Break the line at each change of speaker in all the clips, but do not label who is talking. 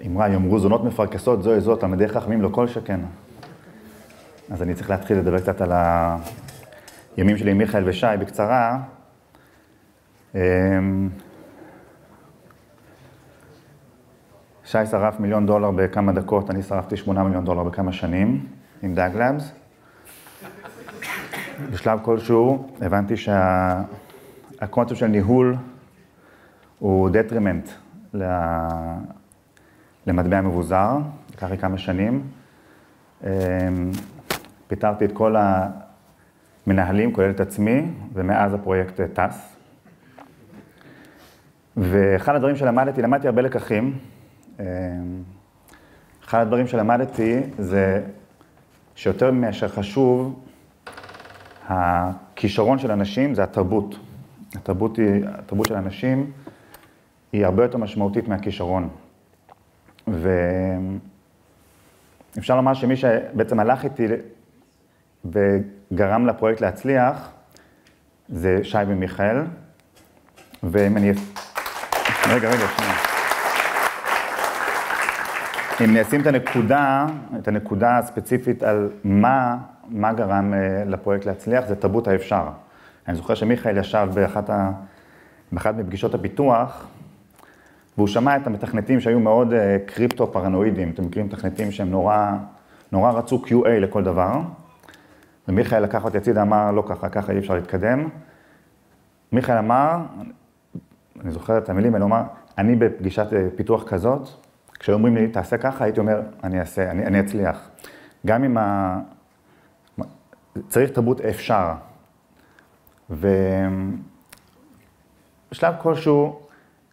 אמרה, יאמרו זונות מפרקסות זו זאת, תלמידי חכמים לא כל שכן. אז אני צריך להתחיל לדבר קצת על הימים שלי עם מיכאל ושי בקצרה. שי שרף $1 מיליון בכמה דקות, אני שרפתי $8 מיליון בכמה שנים עם דאגלאבס. בשלב כלשהו הבנתי שהקונספט של ניהול הוא דטרימנט למטבע מבוזר, לקח לי כמה שנים. פיתרתי את כל המנהלים, כולל את עצמי, ומאז הפרויקט טס. ואחד הדברים למדתי הרבה לקחים. אחד הדברים שלמדתי זה שיותר מאשר חשוב, הכישרון של אנשים זה התרבות. התרבות של אנשים היא הרבה יותר משמעותית מהכישרון. ואפשר לומר שמי שבעצם הלך איתי וגרם לפרויקט להצליח, זה שי ומיכאל. ואם אני... רגע, שנייה. אם נשים את הנקודה הספציפית על מה גרם לפרויקט להצליח, זה תרבות האפשר. אני זוכר שמיכאל ישב באחת מפגישות הפיתוח, והוא שמע את המתכנתים שהיו מאוד קריפטו-פרנואידים. אתם מכירים מתכנתים שהם נורא רצו QA לכל דבר. ומיכאל לקח אותי הצידה, אמר, לא ככה אי אפשר להתקדם. מיכאל אמר, אני זוכר את המילים האלה, הוא אמר, אני בפגישת פיתוח כזאת, כשאומרים לי, תעשה ככה, הייתי אומר, אני אצליח. גם אם צריך תרבות אפשר. ובשלב כלשהו,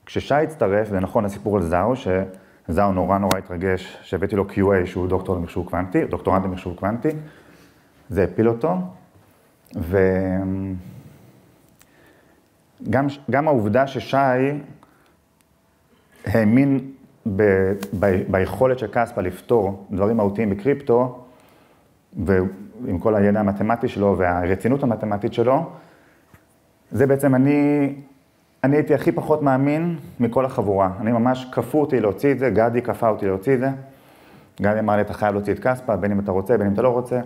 כששי הצטרף, זה נכון הסיפור על זאו, שזאו נורא התרגש, שהבאתי לו QA שהוא דוקטורנט במחשוב קוונטי, זה הפיל אותו, וגם העובדה ששי האמין ביכולת של קספה לפתור דברים מהותיים בקריפטו, ועם כל הידע המתמטי שלו והרצינות המתמטית שלו, זה בעצם אני הייתי הכי פחות מאמין מכל החבורה. אני ממש כפו אותי להוציא את זה, גדי כפה אותי להוציא את זה. גדי אמר לי, אתה חייב להוציא את קספה, בין אם אתה רוצה, בין אם אתה לא רוצה.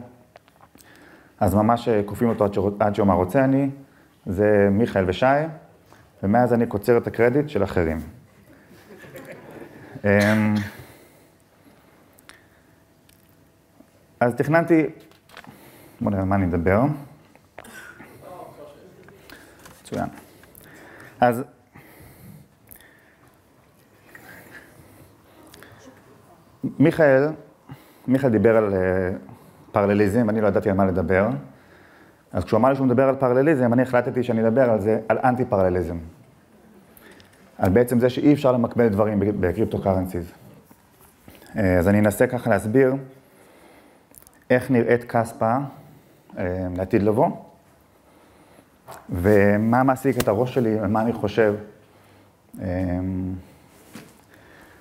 אז ממש כופים אותו עד שהוא אמר רוצה אני, זה מיכאל ושי, ומאז אני קוצר את הקרדיט של אחרים. אז תכננתי, בוא נראה מה אני אדבר. מצוין. אז מיכאל דיבר על פרלליזם, אני לא ידעתי על מה לדבר. אז כשהוא אמר לי שהוא מדבר על פרלליזם, אני החלטתי שאני אדבר על זה, על אנטי פרלליזם. על בעצם זה שאי אפשר למקבל דברים בקריפטו-קרנסיז. אז אני אנסה ככה להסביר איך נראית קספה לעתיד לבוא, ומה מעסיק את הראש שלי, ומה אני חושב.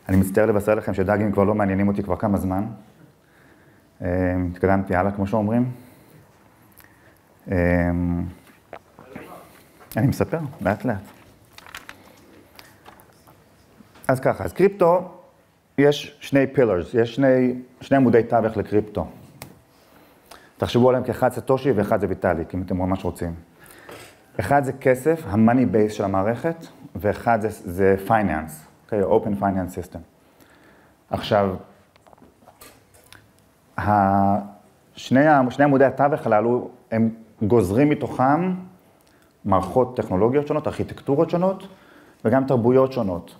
אני מצטער לבשר לכם שדאגים כבר לא מעניינים אותי כבר כמה זמן. התקדמתי הלאה, כמו שאומרים. אני מספר, לאט. אז ככה, אז קריפטו, יש שני פילרס, יש שני עמודי תווך לקריפטו. תחשבו עליהם כאחד זה טושי ואחד זה ויטאליק, אם אתם ממש רוצים. אחד זה כסף, המאני בייס של המערכת, ואחד זה פייננס, אוקיי, open finance system. עכשיו, שני עמודי התווך הללו, הם גוזרים מתוכם מערכות טכנולוגיות שונות, ארכיטקטורות שונות, וגם תרבויות שונות.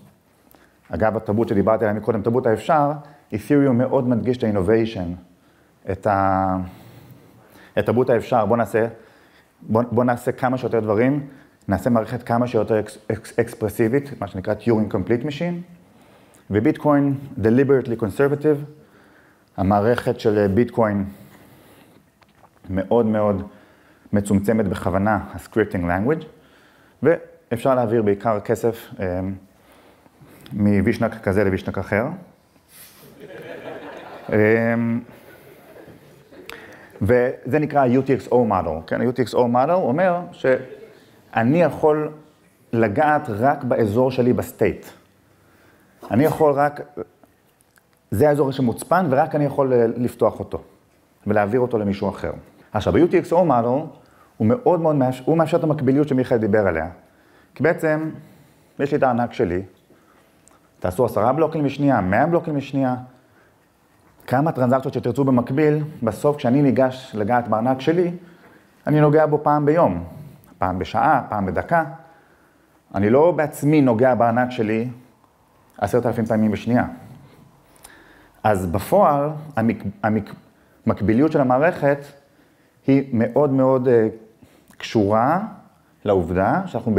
אגב, התרבות שדיברתי עליה מקודם, תרבות האפשר, Ethereum מאוד מדגיש את ה-innovation, את תרבות האפשר. בוא נעשה כמה שיותר דברים, נעשה מערכת כמה שיותר אקספרסיבית, מה שנקרא Turing Complete Machine, וביטקוין, deliberately conservative, המערכת של ביטקוין מאוד מצומצמת בכוונה, ה-scripting language, ואפשר להעביר בעיקר כסף מווישנק כזה לווישנק אחר. וזה נקרא UTXO model, כן? ה-UTXO model אומר שאני יכול לגעת רק באזור שלי בסטייט. אני יכול רק, זה האזור שמוצפן ורק אני יכול לפתוח אותו ולהעביר אותו למישהו אחר. עכשיו, ב-UTXO model הוא מאוד מאוד הוא מאפשר את המקביליות שמיכאל דיבר עליה. כי בעצם, יש לי את הארנק שלי, תעשו 10 בלוקים בשנייה, 100 בלוקים בשנייה, כמה טרנזקציות שתרצו במקביל, בסוף כשאני ניגש לגעת בארנק שלי, אני נוגע בו פעם ביום, פעם בשעה, פעם בדקה. אני לא בעצמי נוגע בארנק שלי 10,000 פעמים בשנייה. אז בפועל, המקביליות של המערכת היא מאוד מאוד קשורה לעובדה שאנחנו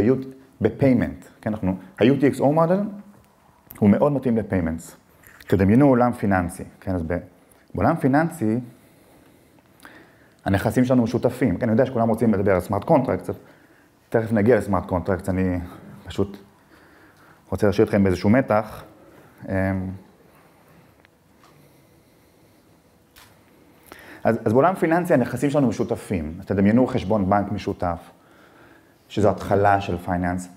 בפיימנט. כן, ה-UTXO model הוא מאוד מתאים לפיימנטס. תדמיינו עולם פיננסי. כן, אז בעולם פיננסי, הנכסים שלנו משותפים. כן, אני יודע שכולם רוצים לדבר על סמארט קונטרקט, תכף נגיע לסמארט קונטרקט, אני פשוט רוצה להשאיר אתכם באיזשהו מתח. אז בעולם פיננסי הנכסים שלנו משותפים. אז תדמיינו חשבון בנק משותף, שזו התחלה של פייננס.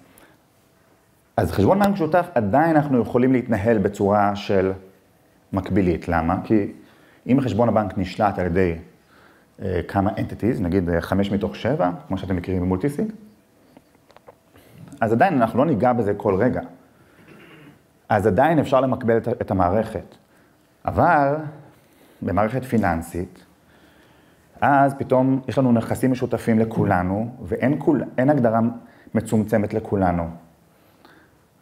אז חשבון בנק משותף עדיין אנחנו יכולים להתנהל בצורה של מקבילית. למה? כי אם חשבון הבנק נשלט על ידי כמה entities, נגיד 5 מתוך 7, כמו שאתם מכירים במולטיסיג, אז עדיין אנחנו לא ניגע בזה כל רגע. אז עדיין אפשר למקבל את המערכת. אבל במערכת פיננסית, אז פתאום יש לנו נכסים משותפים לכולנו, ואין הגדרה מצומצמת לכולנו.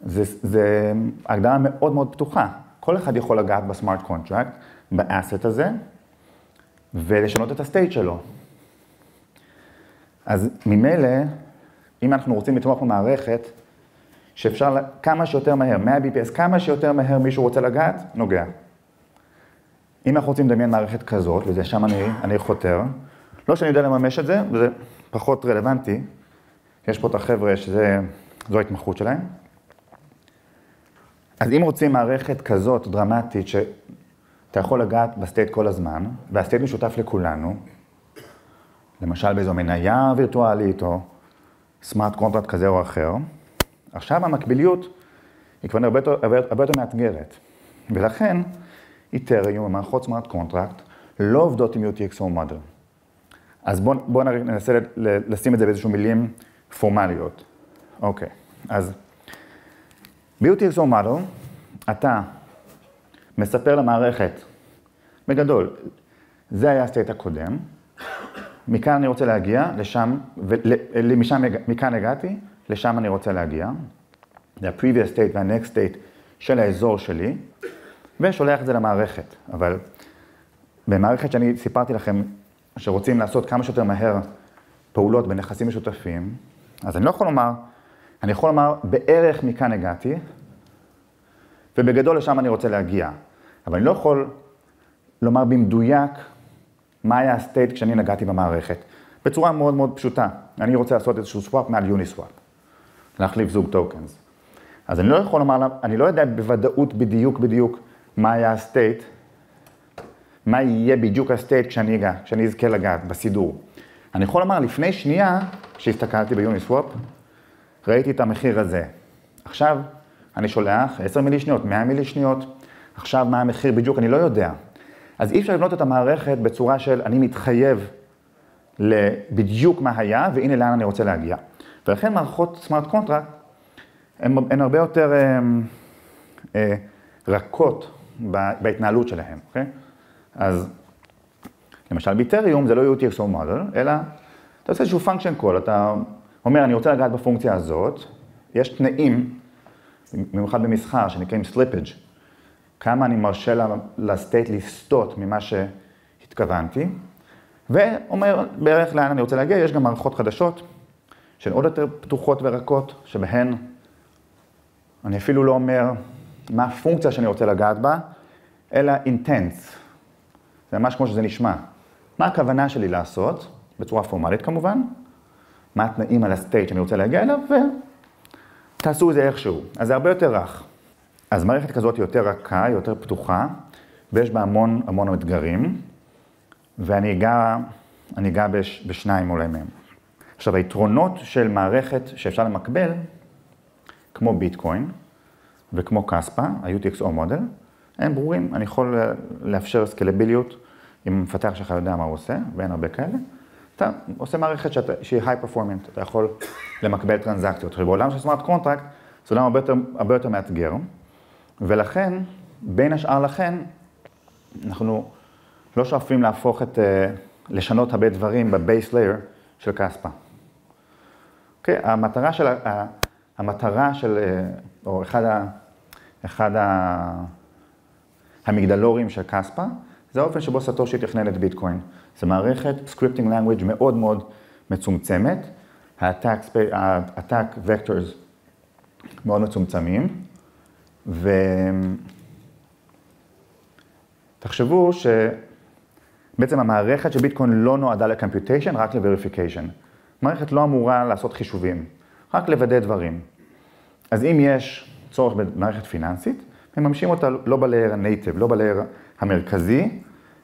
זה הגדרה מאוד מאוד פתוחה. כל אחד יכול לגעת בסמארט קונטרקט, באסט הזה, ולשנות את הסטייט שלו. אז ממילא, אם אנחנו רוצים לתמוך במערכת, שאפשר כמה שיותר מהר, 100 BPS, כמה שיותר מהר מישהו רוצה לגעת, נוגע. אם אנחנו רוצים לדמיין מערכת כזאת, וזה שם אני חותר, לא שאני יודע לממש את זה, וזה פחות רלוונטי, יש פה את החבר'ה שזו ההתמחות שלהם. אז אם רוצים מערכת כזאת דרמטית, שאתה יכול לגעת בסטייט כל הזמן, והסטייט משותף לכולנו, למשל באיזו מניה וירטואלית, או סמארט קונטרקט כזה או אחר, עכשיו המקביליות היא כבר הרבה יותר מאתגרת. ולכן, איתריום ומערכות סמארט קונטרקט לא עובדות עם UTXO model. אז בואו ננסה לשים את זה באיזשהו מילים פורמליות. אוקיי, אז ב-UTXO model אתה מספר למערכת, בגדול, זה היה הסטייט הקודם, מכאן אני רוצה להגיע, לשם, מכאן הגעתי, לשם אני רוצה להגיע, זה ה-previous state וה-next state של האזור שלי, ושולח את זה למערכת. אבל במערכת שאני סיפרתי לכם שרוצים לעשות כמה שיותר מהר פעולות בנכסים משותפים, אז אני לא יכול לומר, אני יכול לומר בערך מכאן הגעתי, ובגדול לשם אני רוצה להגיע. אבל אני לא יכול לומר במדויק מה היה הסטייט כשאני נגעתי במערכת. בצורה מאוד מאוד פשוטה. אני רוצה לעשות איזשהו סוואפ מעל יוניסוואפ. להחליף זוג טוקנס. אז אני לא יכול לומר, אני לא יודע בוודאות בדיוק מה היה הסטייט, מה יהיה בדיוק הסטייט כשאני אזכה לגעת בסידור. אני יכול לומר, לפני שנייה, כשהסתכלתי ביוניסוואפ, ראיתי את המחיר הזה. עכשיו אני שולח 10 מילי שניות, 100 מילי שניות, עכשיו מה המחיר בדיוק, אני לא יודע. אז אי אפשר לבנות את המערכת בצורה של אני מתחייב בדיוק מה היה, והנה לאן אני רוצה להגיע. ולכן מערכות סמארט קונטרקט הן הרבה יותר רכות בהתנהלות שלהן, אוקיי? אז למשל באיתריום זה לא UTXO model, אלא אתה עושה איזשהו function call, אתה אומר אני רוצה לגעת בפונקציה הזאת, יש תנאים, במיוחד במסחר, שנקראים slippage, כמה אני מרשה לסטייט לסטות ממה שהתכוונתי, ואומר בערך לאן אני רוצה להגיע, יש גם מערכות חדשות, שהן עוד יותר פתוחות ורקות, שבהן אני אפילו לא אומר מה הפונקציה שאני רוצה לגעת בה, אלא intense. זה ממש כמו שזה נשמע. מה הכוונה שלי לעשות, בצורה פורמלית כמובן, מה התנאים על הסטייט שאני רוצה להגיע אליו, ותעשו את זה איכשהו. אז זה הרבה יותר רך. אז מערכת כזאת היא יותר רכה, היא יותר פתוחה, ויש בה המון אתגרים, ואני אגע בשניים אולי מהם. עכשיו, היתרונות של מערכת שאפשר למקבל, כמו ביטקוין, וכמו קספה, ה-UTXO מודל, הם ברורים, אני יכול לאפשר סקלביליות, אם המפתח שלך יודע מה הוא עושה, ואין הרבה כאלה, אתה עושה מערכת שהיא high performant, אתה יכול למקבל טרנזקציות. בעולם של סמארט קונטרקט, זה עולם הרבה יותר מאתגר, ולכן, בין השאר לכן, אנחנו לא שואפים לשנות הרבה דברים בבייס לייר של קספה. אוקיי, המטרה של, או אחד המגדלורים של קספה, זה האופן שבו סטושי תכנן את ביטקוין. זו מערכת scripting language מאוד מאוד מצומצמת, ה-attack vectors מאוד מצומצמים, ותחשבו שבעצם המערכת של ביטקוין לא נועדה ל-computation, רק ל-verification. מערכת לא אמורה לעשות חישובים, רק לוודא דברים. אז אם יש צורך במערכת פיננסית, מממשים אותה לא בלייר ה-native, לא בלייר המרכזי,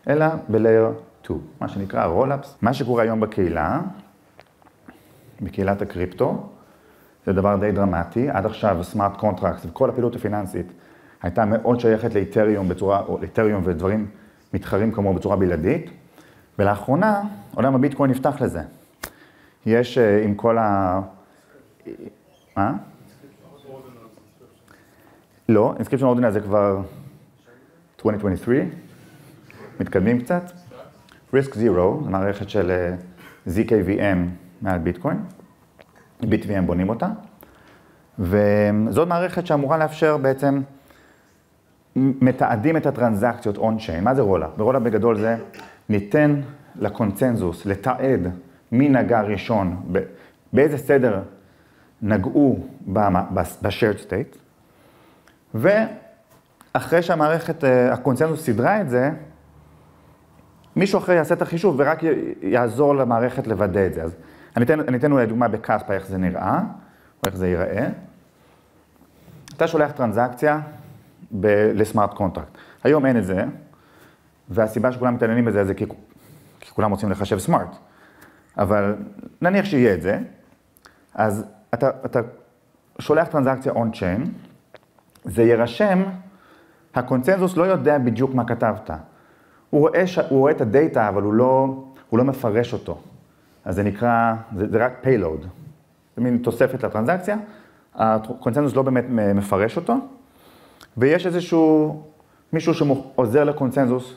אלא בלייר 2, מה שנקרא רולאפס. מה שקורה היום בקהילת הקריפטו, זה דבר די דרמטי. עד עכשיו סמארט קונטרקטס וכל הפעילות הפיננסית הייתה מאוד שייכת לאתריום ודברים מתחרים כמו בצורה בלעדית, ולאחרונה עולם הביטקוין נפתח לזה. יש עם כל מה? לא, inscription ordinance זה כבר 2023, מתקדמים קצת. Risk Zero, זו מערכת של ZKVM מעל ביטקוין, BitVM בונים אותה, וזאת מערכת שאמורה לאפשר בעצם, מתעדים את הטרנזקציות on-chain. מה זה רולה? ברולה בגדול זה ניתן לקונצנזוס לתעד מי נגע ראשון, באיזה סדר נגעו ב-shared state, ואחרי שהמערכת, הקונצנזוס סדרה את זה, מישהו אחרי יעשה את החישוב ורק יעזור למערכת לוודא את זה. אז אני אתן אולי דוגמה בקספה איך זה נראה, או איך זה ייראה. אתה שולח טרנזקציה לסמארט קונטרקט. היום אין את זה, והסיבה שכולם מתעניינים בזה זה כי כולם רוצים לחשב סמארט. אבל נניח שיהיה את זה, אז אתה שולח טרנזקציה on-chain, זה יירשם, הקונצנזוס לא יודע בדיוק מה כתבת. הוא רואה את הדאטה, אבל הוא לא מפרש אותו. אז זה נקרא, זה רק payload. זה מין תוספת לטרנזקציה, הקונצנזוס לא באמת מפרש אותו, ויש מישהו שעוזר לקונצנזוס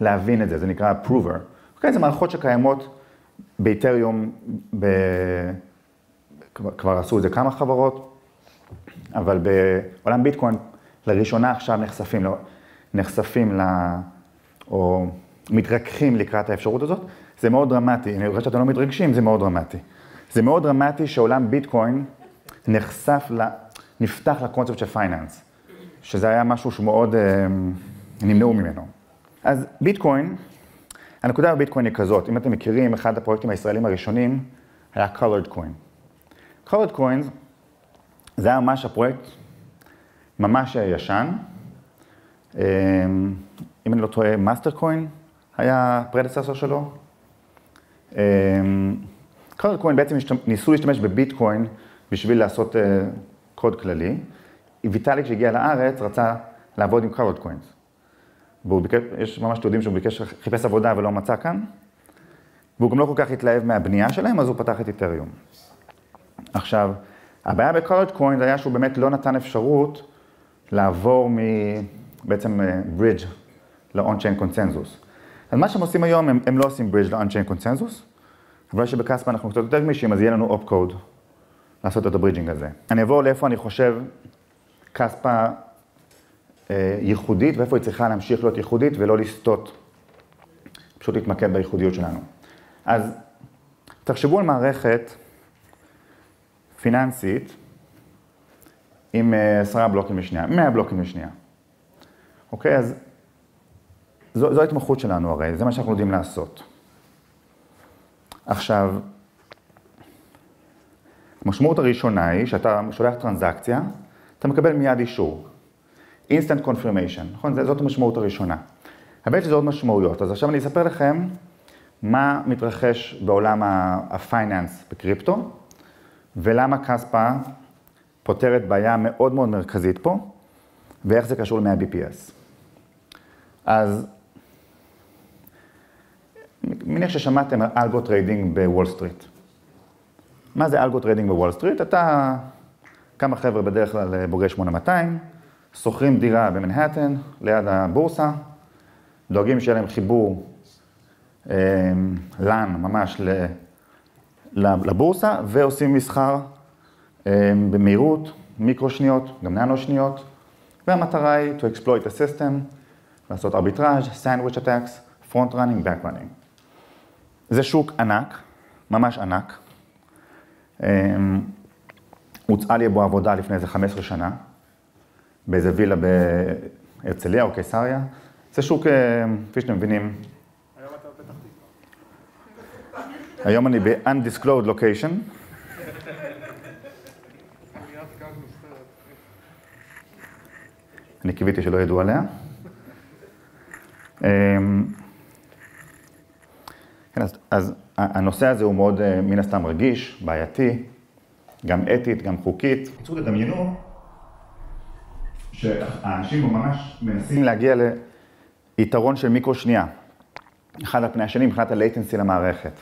להבין את זה, זה נקרא prover. אוקיי, זה מערכות שקיימות באתריום, כבר עשו את זה כמה חברות, אבל בעולם ביטקוין, לראשונה עכשיו נחשפים או מתרככים לקראת האפשרות הזאת. זה מאוד דרמטי, אני רואה שאתם לא מתרגשים, זה מאוד דרמטי. זה מאוד דרמטי שעולם ביטקוין נפתח לקונספט של פייננס, שזה היה משהו שמאוד נמנעו ממנו. אז ביטקוין, הנקודה בביטקוין היא כזאת, אם אתם מכירים, אחד הפרויקטים הישראלים הראשונים היה Colored Coin. Colored Coins זה היה ממש הפרויקט ממש ישן. אם אני לא טועה, Master Coin היה הפרדססור שלו. Colored Coin בעצם ניסו להשתמש בביטקוין בשביל לעשות קוד כללי. ויטאליק שהגיע לארץ רצה לעבוד עם Colored Coins. יש ממש תיעודים שהוא חיפש עבודה ולא מצא כאן. והוא גם לא כל כך התלהב מהבנייה שלהם, אז הוא פתח את איתריום. עכשיו, הבעיה ב-Colored Coin היה שהוא באמת לא נתן אפשרות לעבור בעצם bridge ל-on-chain consensus. אז מה שהם עושים היום, הם לא עושים bridge ל-on-chain consensus, אבל שבקספה אנחנו קצת יותר גמישים, אז יהיה לנו opcode לעשות את הברידג'ינג הזה. אני אעבור לאיפה אני חושב קספה ייחודית, ואיפה היא צריכה להמשיך להיות ייחודית ולא לסטות, פשוט להתמקד בייחודיות שלנו. אז תחשבו על מערכת פיננסית עם 10 בלוקים לשנייה, 100 בלוקים לשנייה. אוקיי, אז זו ההתמחות שלנו הרי, זה מה שאנחנו יודעים לעשות. עכשיו, המשמעות הראשונה היא שאתה שולח טרנזקציה, אתה מקבל מיד אישור. Instant confirmation, נכון? זאת המשמעות הראשונה. האמת שזה עוד משמעויות, אז עכשיו אני אספר לכם מה מתרחש בעולם הפייננס בקריפטו, ולמה קספה פותרת בעיה מאוד מאוד מרכזית פה, ואיך זה קשור ל-100 BPS. אז מניח ששמעתם על אלגו טריידינג בוול סטריט. מה זה אלגו טריידינג בוול סטריט? אתה, כמה חבר'ה בדרך כלל בוגרי 8200, שוכרים דירה במנהטן, ליד הבורסה, דואגים שיהיה להם חיבור LAN ממש לבורסה, ועושים מסחר במהירות, מיקרו שניות, גם ננו שניות, והמטרה היא to exploit the system, לעשות arbitrage, sandwich attacks, front running, back running. זה שוק ענק, ממש ענק. הוצאה לי בו עבודה לפני איזה 15 שנה, באיזה וילה בהרצליה או קיסריה. זה שוק, כפי שאתם מבינים,
היום אתה בפתח תקווה.
היום אני ב-undisclosed location. אני קיוויתי שלא ידעו עליה. אז הנושא הזה הוא מאוד מן הסתם רגיש, בעייתי, גם אתית, גם חוקית. בקיצור, תדמיינו שהאנשים ממש מנסים להגיע ליתרון של מיקרו שנייה, אחד על פני השני מבחינת ה-latency למערכת.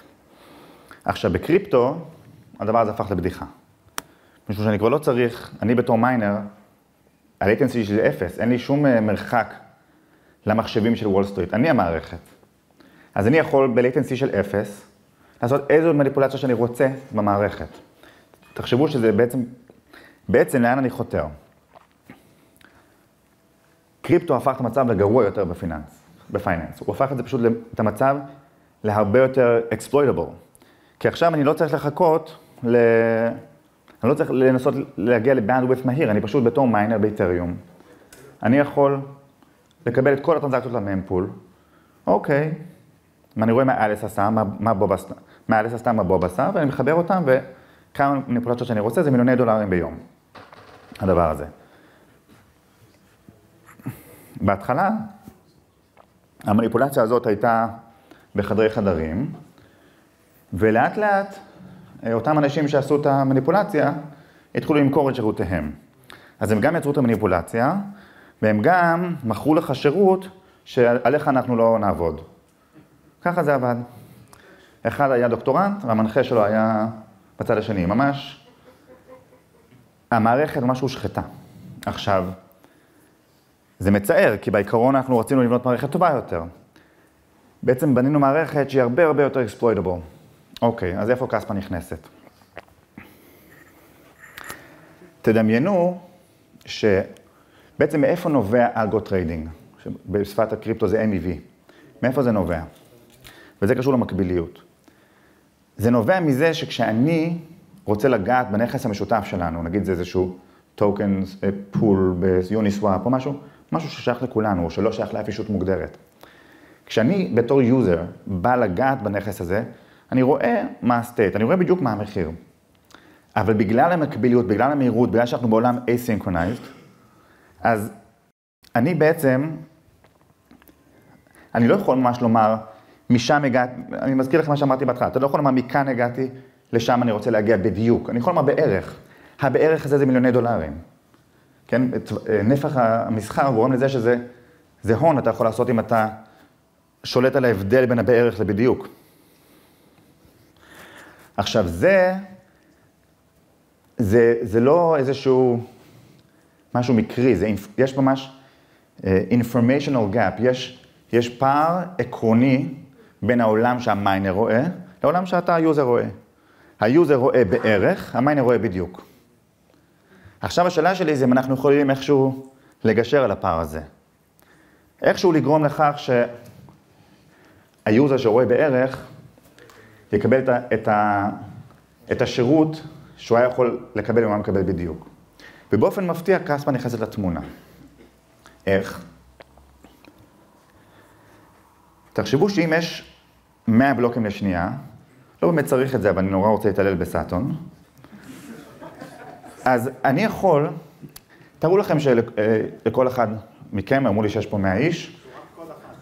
עכשיו, בקריפטו, הדבר הזה הפך לבדיחה. משום שאני כבר לא צריך, אני בתור מיינר, ה-latency שלי 0, אין לי שום מרחק למחשבים של וול סטריט, אני המערכת. אז אני יכול ב-latency של 0, לעשות איזו מניפולציה שאני רוצה במערכת. תחשבו שזה בעצם לאן אני חותר. קריפטו הפך את המצב לגרוע יותר בפייננס. הוא הפך את זה פשוט את המצב להרבה יותר exploitable. כי עכשיו אני לא צריך לחכות אני לא צריך לנסות להגיע לבנדווידט מהיר, אני פשוט בתור מיינר באתריום. אני יכול לקבל את כל הטרנזקציות לממפול. אוקיי, ואני רואה מה אליס עשה, מה אליס עשתה, מה בוב עשה, ואני מחבר אותם, וכמה מניפולציות שאני רוצה, זה מיליוני דולרים ביום, הדבר הזה. בהתחלה, המניפולציה הזאת הייתה בחדרי חדרים, ולאט לאט, אותם אנשים שעשו את המניפולציה, התחילו למכור את שירותיהם. אז הם גם יצרו את המניפולציה, והם גם מכרו לך שירות שעליך אנחנו לא נעבוד. ככה זה עבד. אחד היה דוקטורנט, והמנחה שלו היה בצד השני. ממש, המערכת ממש הושחתה. עכשיו, זה מצער, כי בעיקרון אנחנו רצינו לבנות מערכת טובה יותר. בעצם בנינו מערכת שהיא הרבה הרבה יותר exploitable. אוקיי, אז איפה כספה נכנסת? תדמיינו שבעצם מאיפה נובע אלגו טריידינג, שבשפת הקריפטו זה MEV. מאיפה זה נובע? וזה קשור למקביליות. זה נובע מזה שכשאני רוצה לגעת בנכס המשותף שלנו, נגיד זה איזשהו טוקן פול ביוניסוואפ או משהו ששייך לכולנו, או שלא שייך לאף אישות מוגדרת. כשאני בתור יוזר בא לגעת בנכס הזה, אני רואה מה הסטייט, אני רואה בדיוק מה המחיר. אבל בגלל המקביליות, בגלל המהירות, בגלל שאנחנו בעולם asynchronized, אז אני בעצם, אני לא יכול ממש לומר, משם הגעתי, אני מזכיר לך מה שאמרתי בהתחלה, אתה לא יכול לומר מכאן הגעתי, לשם אני רוצה להגיע בדיוק. אני יכול לומר בערך. הבערך הזה זה מיליוני דולרים. כן? נפח המסחר גורם לזה שזה הון, אתה יכול לעשות אם אתה שולט על ההבדל בין הבערך לבדיוק. עכשיו זה לא איזשהו משהו מקרי, יש ממש informational gap, יש פער עקרוני בין העולם שהמיינר רואה, לעולם שאתה היוזר רואה. היוזר רואה בערך, המיינר רואה בדיוק. עכשיו השאלה שלי זה אם אנחנו יכולים איכשהו לגשר על הפער הזה. איכשהו לגרום לכך שהיוזר שרואה בערך יקבל את השירות שהוא היה יכול לקבל אם הוא מקבל בדיוק. ובאופן מפתיע כספה נכנסת לתמונה. איך? תחשבו שאם יש 100 בלוקים לשנייה, לא באמת צריך את זה, אבל אני נורא רוצה להתעלל בסאטון. אז אני יכול, תראו לכם שלכל אחד מכם, אמרו לי שיש פה 100 איש.
שורת קוד אחת.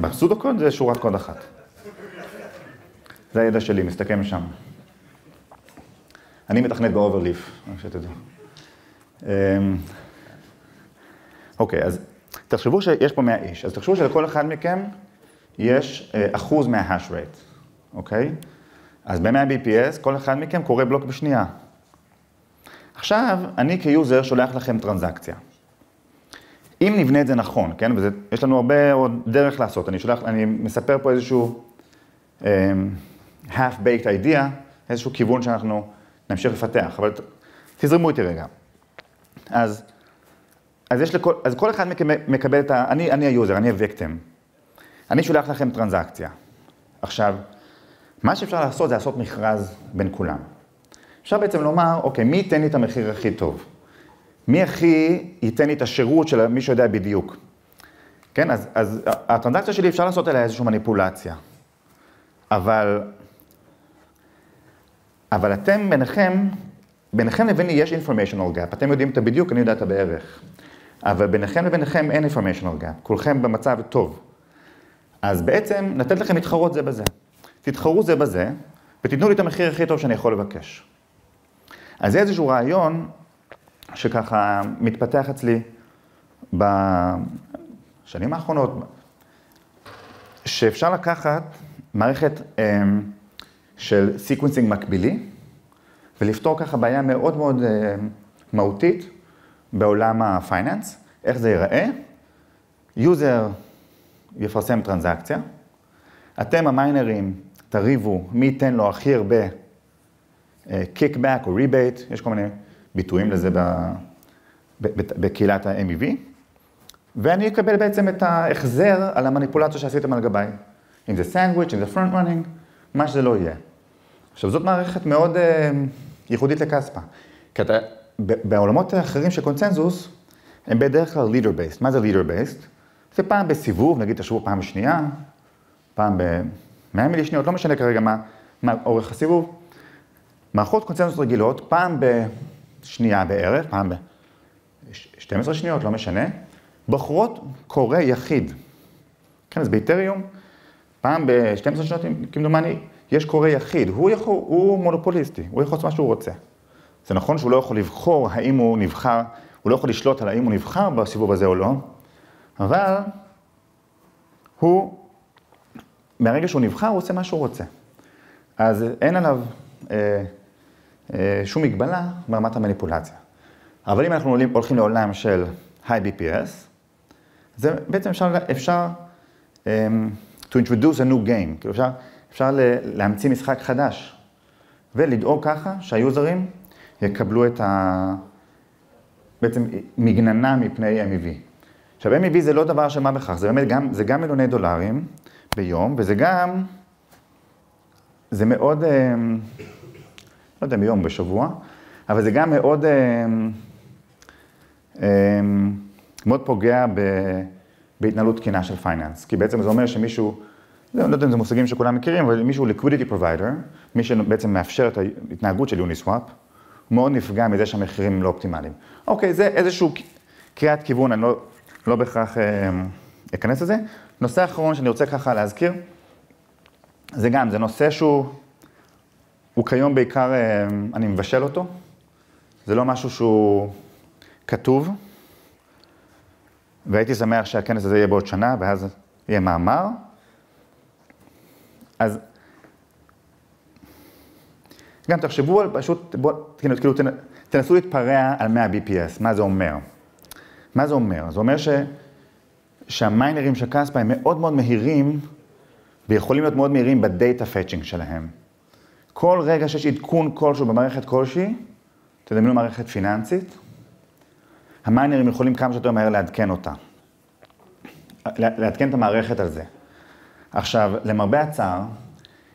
בסודוקוד זה שורת קוד אחת. זה הידע שלי, מסתכם שם. אני מתכנת באוברליף, רק שתדעו. אוקיי, אז תחשבו שיש פה 100 איש, אז תחשבו שלכל אחד מכם יש אחוז מה-hash rate, אוקיי? אז ב-100 BPS כל אחד מכם קורא בלוק בשנייה. עכשיו, אני כיוזר שולח לכם טרנזקציה. אם נבנה את זה נכון, כן? ויש לנו הרבה עוד דרך לעשות. אני מספר פה איזשהו half-baked idea, איזשהו כיוון שאנחנו נמשיך לפתח, אבל תזרמו איתי רגע. אז כל אחד מכם מקבל את אני היוזר, אני הויקטים. אני שולח לכם טרנזקציה. עכשיו, מה שאפשר לעשות זה לעשות מכרז בין כולם. אפשר בעצם לומר, אוקיי, מי ייתן לי את המחיר הכי טוב? מי הכי ייתן לי את השירות של מי שיודע בדיוק? כן, אז הטרנזקציה שלי אפשר לעשות עליה איזושהי מניפולציה. אבל אתם ביניכם לביני יש informational gap. אתם יודעים את הבדיוק, אני יודע את הבערך. אבל ביניכם אין informational gap. כולכם במצב טוב. אז בעצם נתת לכם להתחרות זה בזה. תתחרו זה בזה, ותיתנו לי את המחיר הכי טוב שאני יכול לבקש. אז זה איזשהו רעיון שככה מתפתח אצלי בשנים האחרונות, שאפשר לקחת מערכת של סיקוונסינג מקבילי, ולפתור ככה בעיה מאוד מאוד מהותית בעולם הפייננס. איך זה ייראה? יוזר יפרסם טרנזקציה, אתם המיינרים תריבו מי ייתן לו הכי הרבה קיckback או rebate, יש כל מיני ביטויים לזה בקהילת ה-MEV, ואני אקבל בעצם את ההחזר על המניפולציה שעשיתם על גביי. אם זה סנדוויץ', אם זה front running, מה שזה לא יהיה. עכשיו, זאת מערכת מאוד ייחודית לקספה. כי בעולמות האחרים של קונצנזוס, הם בדרך כלל leader based. מה זה leader based? זה פעם בסיבוב, נגיד תשבו פעם בשנייה, פעם ב100 מילי שניות, לא משנה כרגע מה אורך הסיבוב. מערכות קונצנזוס רגילות, פעם בשנייה בערך, פעם ב12 שניות, לא משנה, בוחרות קורא יחיד. כן, אז באתריום, פעם ב12 שניות, כמדומני, יש קורא יחיד. הוא מונופוליסטי, הוא יכול לעשות מה שהוא רוצה. זה נכון שהוא לא יכול לבחור האם הוא נבחר, הוא לא יכול לשלוט על האם הוא נבחר בסיבוב הזה או לא, אבל מהרגע שהוא נבחר, הוא עושה מה שהוא רוצה. אז אין עליו שום מגבלה ברמת המניפולציה. אבל אם אנחנו הולכים לעולם של high BPS, זה בעצם אפשר to introduce a new game, כאילו אפשר להמציא משחק חדש, ולדאוג ככה שהיוזרים יקבלו את בעצם מגננה מפני MEV. עכשיו, MEV זה לא דבר של מה בכך, זה גם מיליוני דולרים ביום, וזה גם, זה מאוד, לא יודע, ביום, בשבוע, אבל זה גם מאוד, מאוד פוגע בהתנהלות תקינה של פייננס, כי בעצם זה אומר שמישהו, לא יודע אם זה מושגים שכולם מכירים, אבל מישהו liquidity provider, מי שבעצם מאפשר את ההתנהגות של Uniswap, הוא מאוד נפגע מזה שהמחירים לא אופטימליים. אוקיי, זה איזשהו קריאת כיוון, אני לא בהכרח אכנס לזה. נושא האחרון שאני רוצה ככה להזכיר, זה נושא שהוא כיום בעיקר, אני מבשל אותו, זה לא משהו שהוא כתוב, והייתי שמח שהכנס הזה יהיה בעוד שנה, ואז יהיה מאמר. אז גם תחשבו על פשוט, כאילו תנסו להתפרע על 100 BPS, מה זה אומר? מה זה אומר? זה אומר שהמיינרים של קספה הם מאוד מאוד מהירים, ויכולים להיות מאוד מהירים בדאטה פאצ'ינג שלהם. כל רגע שיש עדכון כלשהו במערכת כלשהי, תדמיינו מערכת פיננסית, המיינרים יכולים כמה שיותר מהר לעדכן אותה. לעדכן את המערכת על זה. עכשיו, למרבה הצער,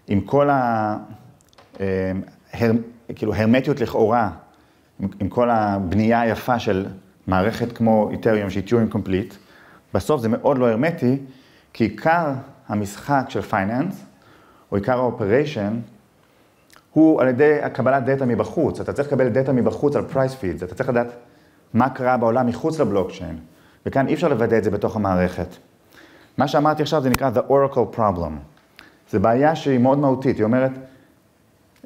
עם כל הרמטיות לכאורה, עם כל הבנייה היפה של מערכת כמו איתריום, שהיא טיורינג קומפליט, בסוף זה מאוד לא הרמטי, כי עיקר המשחק של פייננס, או עיקר האופריישן, הוא על ידי הקבלת דאטה מבחוץ. אתה צריך לקבל דאטה מבחוץ על פרייס פידס, אתה צריך לדעת מה קרה בעולם מחוץ לבלוקצ'יין, וכאן אי אפשר לוודא את זה בתוך המערכת. מה שאמרתי עכשיו זה נקרא The Oracle Problem. זו בעיה שהיא מאוד מהותית, היא אומרת,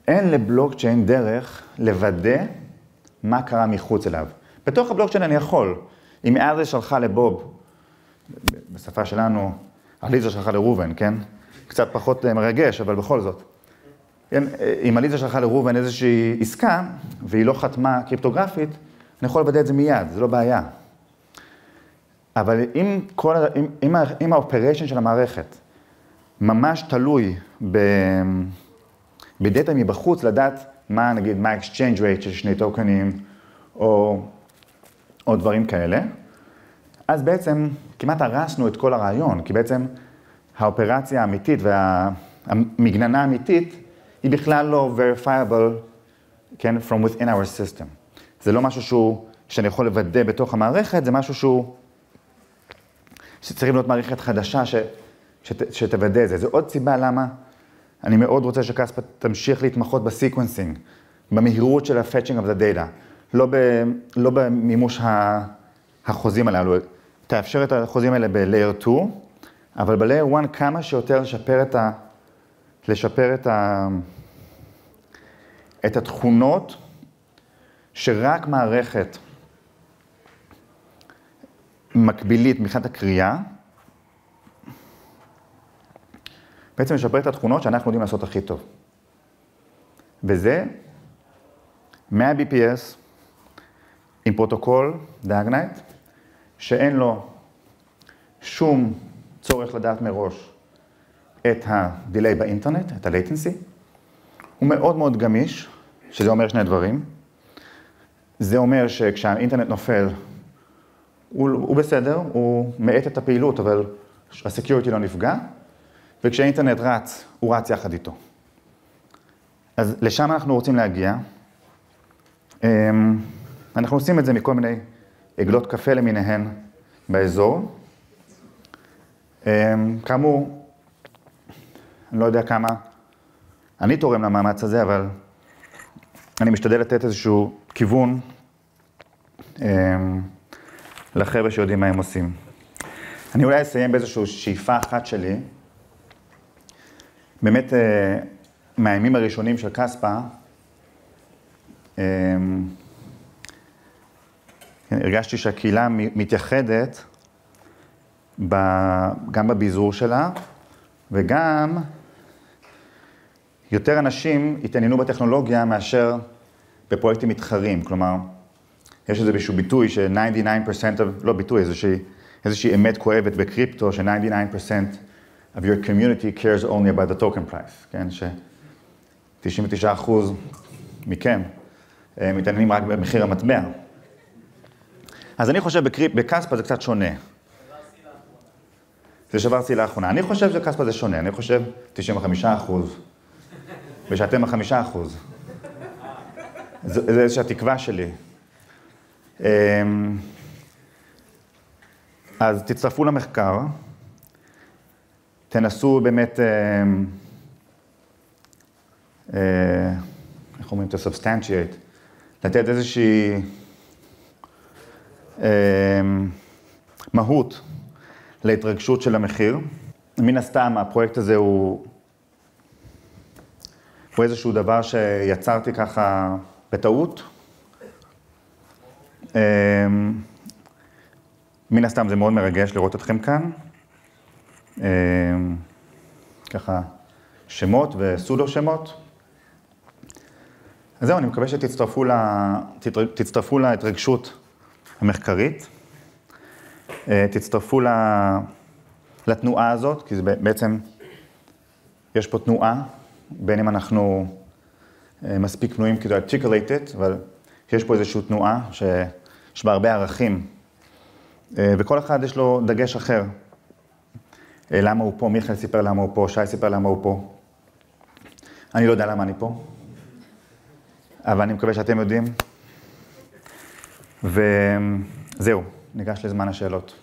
אין לבלוקצ'יין דרך לוודא מה קרה מחוץ אליו. בתוך הבלוקצ'יין אני יכול, אם עליזה שלחה לבוב, בשפה שלנו, עליזה שלחה לראובן, כן? קצת פחות מרגש, אבל בכל זאת. אם עליזה שלחה לראובן איזושהי עסקה, והיא לא חתמה קריפטוגרפית, אני יכול לוודא את זה מיד, זה לא בעיה. אבל אם האופריישן של המערכת ממש תלוי בדאטה מבחוץ, לדעת מה, נגיד, מה ה-exchange rate של שני טוקנים, או דברים כאלה, אז בעצם כמעט הרסנו את כל הרעיון, כי בעצם האופרציה האמיתית והמגננה האמיתית היא בכלל לא verifiable, כן, from within our system. זה לא משהו שאני יכול לוודא בתוך המערכת, זה משהו שצריך להיות מערכת חדשה שתוודא את זה. זו עוד סיבה למה אני מאוד רוצה שקספה תמשיך להתמחות בסיקוונסינג, במהירות של ה-fetching of the data, לא במימוש החוזים הללו. תאפשר את החוזים האלה ב-Layer 2, אבל ב-Layer 1 כמה שיותר לשפר את התכונות שרק מערכת מקבילית מבחינת הקריאה, בעצם לשפר את התכונות שאנחנו יודעים לעשות הכי טוב. וזה 100 BPS עם פרוטוקול Diagonite, שאין לו שום צורך לדעת מראש את ה-delay באינטרנט, את ה-latency. הוא מאוד מאוד גמיש, שזה אומר שני דברים. זה אומר שכשהאינטרנט נופל, הוא בסדר, הוא מאט את הפעילות, אבל ה-security לא נפגע, וכשהאינטרנט רץ, הוא רץ יחד איתו. אז לשם אנחנו רוצים להגיע. אנחנו עושים את זה מכל מיני עגלות קפה למיניהן באזור. כאמור, אני לא יודע כמה אני תורם למאמץ הזה, אבל אני משתדל לתת איזשהו כיוון לחבר'ה שיודעים מה הם עושים. אני אולי אסיים באיזושהי שאיפה אחת שלי. באמת, מהימים הראשונים של קספה, הרגשתי שהקהילה מתייחדת גם בביזור שלה, וגם יותר אנשים התעניינו בטכנולוגיה מאשר בפרויקטים מתחרים. כלומר, יש איזשהו ביטוי ש-99%, לא ביטוי, איזושהי אמת כואבת בקריפטו, ש-99% of your community cares only about the token price, כן? ש-99% מכם מתעניינים רק במחיר המטבע. אז אני חושב בקספה זה קצת שונה. זה שבר שיא לאחרונה. אני חושב שקספה זה שונה, אני חושב 95%, ושאתם 5%. זה איזושהי התקווה שלי. אז תצטרפו למחקר, תנסו באמת, איך אומרים, to substantiate, לתת איזושהי מהות להתרגשות של המחיר. מן הסתם, הפרויקט הזה הוא איזשהו דבר שיצרתי ככה בטעות. מן הסתם זה מאוד מרגש לראות אתכם כאן. ככה שמות וסודו שמות. אז זהו, אני מקווה שתצטרפו להתרגשות המחקרית. תצטרפו לתנועה הזאת, כי זה בעצם, יש פה תנועה, בין אם אנחנו מספיק פנויים כדי articulate it, אבל יש פה איזושהי תנועה שיש בה הרבה ערכים, וכל אחד יש לו דגש אחר. למה הוא פה, מיכאל סיפר למה הוא פה, שי סיפר למה הוא פה. אני לא יודע למה אני פה, אבל אני מקווה שאתם יודעים. וזהו, ניגש לזמן השאלות.